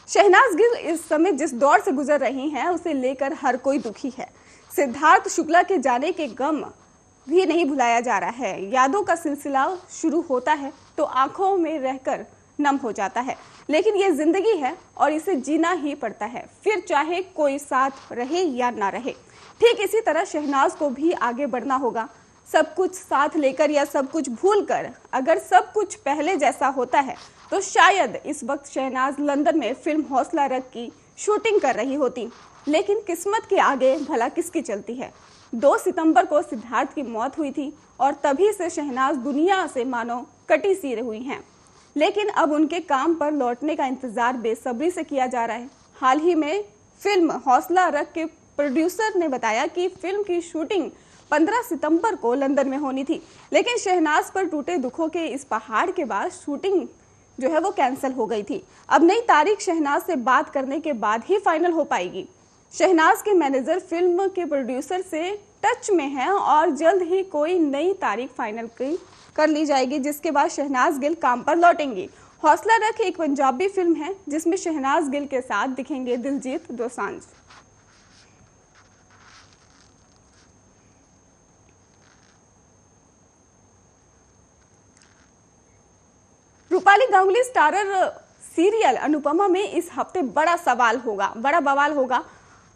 शहनाज गिल इस समय जिस दौर से गुजर रही हैं उसे लेकर हर कोई दुखी है। सिद्धार्थ शुक्ला के जाने के गम भी नहीं भुलाया जा रहा है। यादों का सिलसिला शुरू होता है तो आंखों में रहकर नम हो जाता है, लेकिन ये जिंदगी है और इसे जीना ही पड़ता है, फिर चाहे कोई साथ रहे या ना रहे। ठीक इसी तरह शहनाज को भी आगे बढ़ना होगा, सब कुछ साथ लेकर या सब कुछ भूल कर। अगर सब कुछ पहले जैसा होता है तो शायद इस वक्त शहनाज लंदन में फिल्म हौसला रख की शूटिंग कर रही होती, लेकिन किस्मत के आगे भला किसकी चलती है। 2 सितंबर को सिद्धार्थ की मौत हुई थी और तभी से शहनाज दुनिया से मानो कटी सी हुई हैं, लेकिन अब उनके काम पर लौटने का इंतजार बेसब्री से किया जा रहा है। हाल ही में फिल्म हौसला रख के प्रोड्यूसर ने बताया कि फिल्म की शूटिंग 15 सितंबर को लंदन में होनी थी, लेकिन शहनाज पर टूटे दुखों के इस पहाड़ के बाद शूटिंग जो है वो कैंसिल हो गई थी। अब नई तारीख शहनाज से बात करने के बाद ही फाइनल हो पाएगी। शहनाज के मैनेजर फिल्म के प्रोड्यूसर से टच में हैं और जल्द ही कोई नई तारीख फाइनल कर ली जाएगी, जिसके बाद शहनाज गिल काम पर लौटेंगी। हौसला रख एक पंजाबी फिल्म है जिसमें शहनाज गिल के साथ दिखेंगे दिलजीत दोसांझ। रूपाली गांगुली स्टारर सीरियल अनुपमा में इस हफ्ते बड़ा बवाल होगा।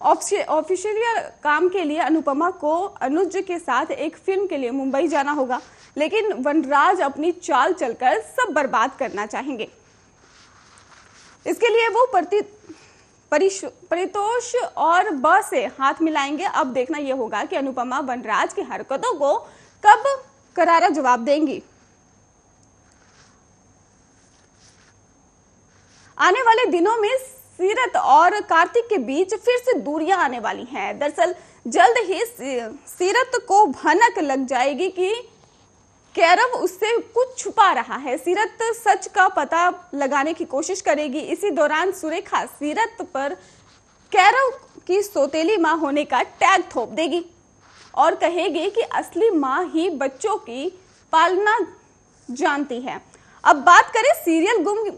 ऑफिशियल काम के लिए अनुपमा को अनुज के साथ एक फिल्म के लिए मुंबई जाना होगा, लेकिन वनराज अपनी चाल चलकर सब बर्बाद करना चाहेंगे। इसके लिए वो परितोष और ब से हाथ मिलाएंगे। अब देखना यह होगा कि अनुपमा वनराज की हरकतों को कब करारा जवाब देंगी। आने वाले दिनों में सीरत और कार्तिक के बीच फिर से दूरियां आने वाली हैं। दरअसल जल्द ही सीरत को भनक लग जाएगी कि कैरव उससे कुछ छुपा रहा है। सीरत सच का पता लगाने की कोशिश करेगी। इसी दौरान सुरेखा सीरत पर कैरव की सौतेली मां होने का टैग थोप देगी और कहेगी कि असली मां ही बच्चों की पालना जानती है। अब बात करें सीरियल गुम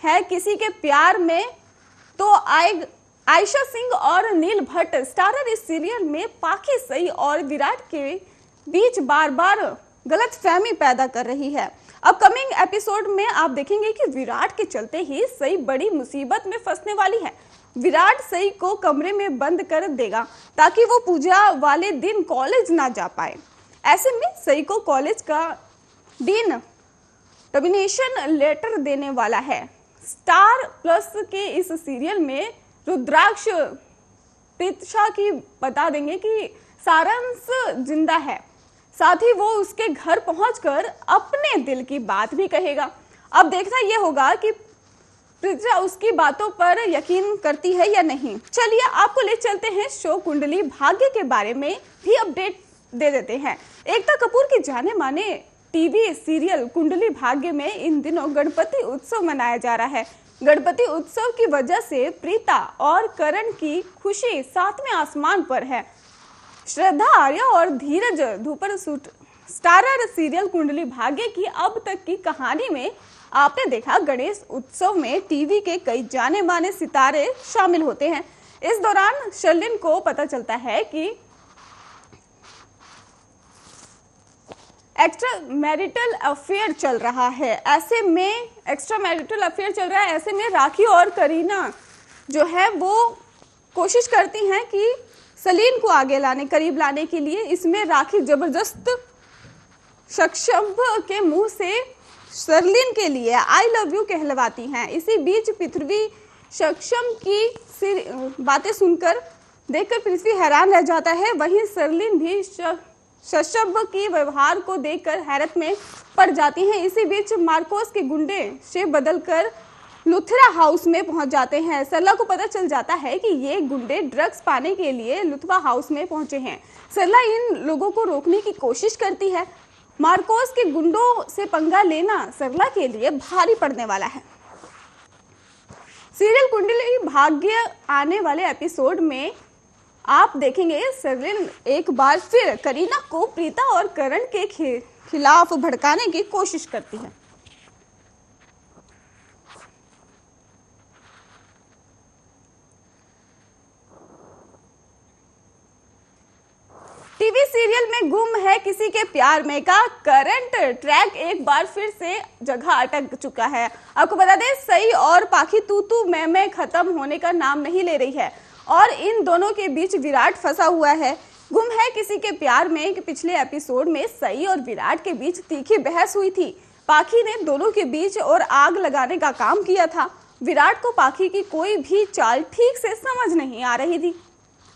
है किसी के प्यार में, तो आयशा सिंह और नील भट्ट स्टारर इस सीरियल में पाखी सई और विराट के बीच बार बार गलतफहमी पैदा कर रही है। अपकमिंग एपिसोड में आप देखेंगे कि विराट के चलते ही सई बड़ी मुसीबत में फंसने वाली है। विराट सई को कमरे में बंद कर देगा ताकि वो पूजा वाले दिन कॉलेज ना जा पाए। ऐसे में सई को कॉलेज का डीन टर्मिनेशन लेटर देने वाला है। स्टार प्लस के इस सीरियल में रुद्राक्ष प्रतीक्षा की बता देंगे कि सारांश जिंदा है, साथ ही वो उसके घर पहुंचकर अपने दिल की बात भी कहेगा। अब देखना यह होगा कि प्रतीक्षा उसकी बातों पर यकीन करती है या नहीं। चलिए आपको ले चलते हैं शो कुंडली भाग्य के बारे में भी अपडेट दे देते हैं। एकता कपूर की जाने माने टीवी सीरियल कुंडली भाग्य में इन दिनों गणपति उत्सव मनाया जा रहा है। गणपति उत्सव की वजह से प्रीता और करण की खुशी 7वें आसमान पर है। श्रद्धा आर्या और धीरज धूपर स्टारर सीरियल कुंडली भाग्य की अब तक की कहानी में आपने देखा गणेश उत्सव में टीवी के कई जाने माने सितारे शामिल होते हैं। इस दौरान शर्लिन को पता चलता है कि एक्स्ट्रा मैरिटल अफेयर चल रहा है। ऐसे में राखी और करीना जो है वो कोशिश करती हैं कि सलीन को करीब लाने के लिए। इसमें राखी जबरदस्त सक्षम के मुंह से शर्लिन के लिए आई लव यू कहलवाती हैं। इसी बीच पृथ्वी सक्षम की बातें सुनकर देखकर पृथ्वी हैरान रह जाता है। वहीं शर्लिन भी शशब की व्यवहार को देखकर हैरत में पड़ जाती हैं। इसी बीच मार्कोस के गुंडे से बदलकर लुथरा हाउस में पहुंच जाते हैं। सरला को पता चल जाता है कि ये गुंडे ड्रग्स पाने के लिए लुथवा हाउस में पहुंचे हैं। सरला इन लोगों को रोकने की कोशिश करती है। मार्कोस के गुंडों से पंगा लेना सरला के लिए भारी पड़ने वाला है। सीरियल कुंडली भाग्य आने वाले एपिसोड में आप देखेंगे सरलिन एक बार फिर करीना को प्रीता और करण के खिलाफ भड़काने की कोशिश करती है। में गुम है किसी के प्यार में का करंट ट्रैक एक बार फिर से जगह अटक चुका है। आपको बता दें, सई और पाखी तू तू मैं खत्म होने का नाम नहीं ले रही है और इन दोनों के बीच विराट फंसा हुआ है। गुम है किसी के प्यार में कि पिछले एपिसोड में सई और विराट के बीच तीखी बहस हुई थी। पाखी ने दोनों के बीच और आग लगाने का काम किया था। विराट को पाखी की कोई भी चाल ठीक से समझ नहीं आ रही थी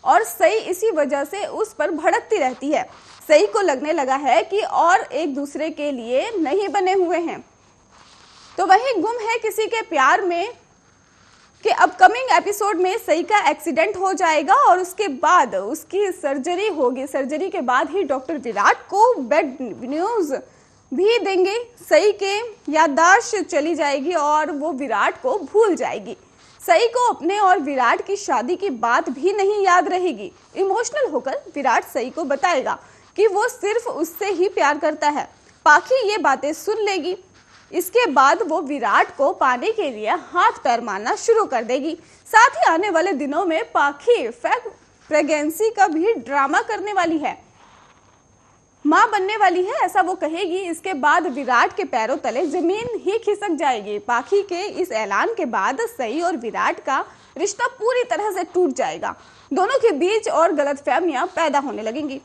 और सई इसी वजह से उस पर भड़कती रहती है। सई को लगने लगा है कि और एक दूसरे के लिए नहीं बने हुए हैं। तो वहीं गुम है किसी के प्यार में कि अपकमिंग एपिसोड में सई का एक्सीडेंट हो जाएगा और उसके बाद उसकी सर्जरी होगी। सर्जरी के बाद ही डॉक्टर विराट को बेड न्यूज भी देंगे। सई के याददाश्त चली जाएगी और वो विराट को भूल जाएगी। सई को अपने और विराट की शादी की बात भी नहीं याद रहेगी। इमोशनल होकर विराट सई को बताएगा कि वो सिर्फ उससे ही प्यार करता है। पाखी ये बातें सुन लेगी। इसके बाद वो विराट को पाने के लिए हाथ पैर मारना शुरू कर देगी। साथ ही आने वाले दिनों में पाखी फेक प्रेगनेंसी का भी ड्रामा करने वाली है, मां बनने वाली है ऐसा वो कहेगी। इसके बाद विराट के पैरों तले जमीन ही खिसक जाएगी। पाखी के इस ऐलान के बाद सई और विराट का रिश्ता पूरी तरह से टूट जाएगा। दोनों के बीच और गलतफहमियां पैदा होने लगेंगी।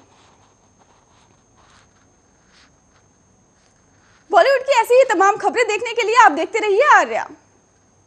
बॉलीवुड की ऐसी ही तमाम खबरें देखने के लिए आप देखते रहिए आर्या।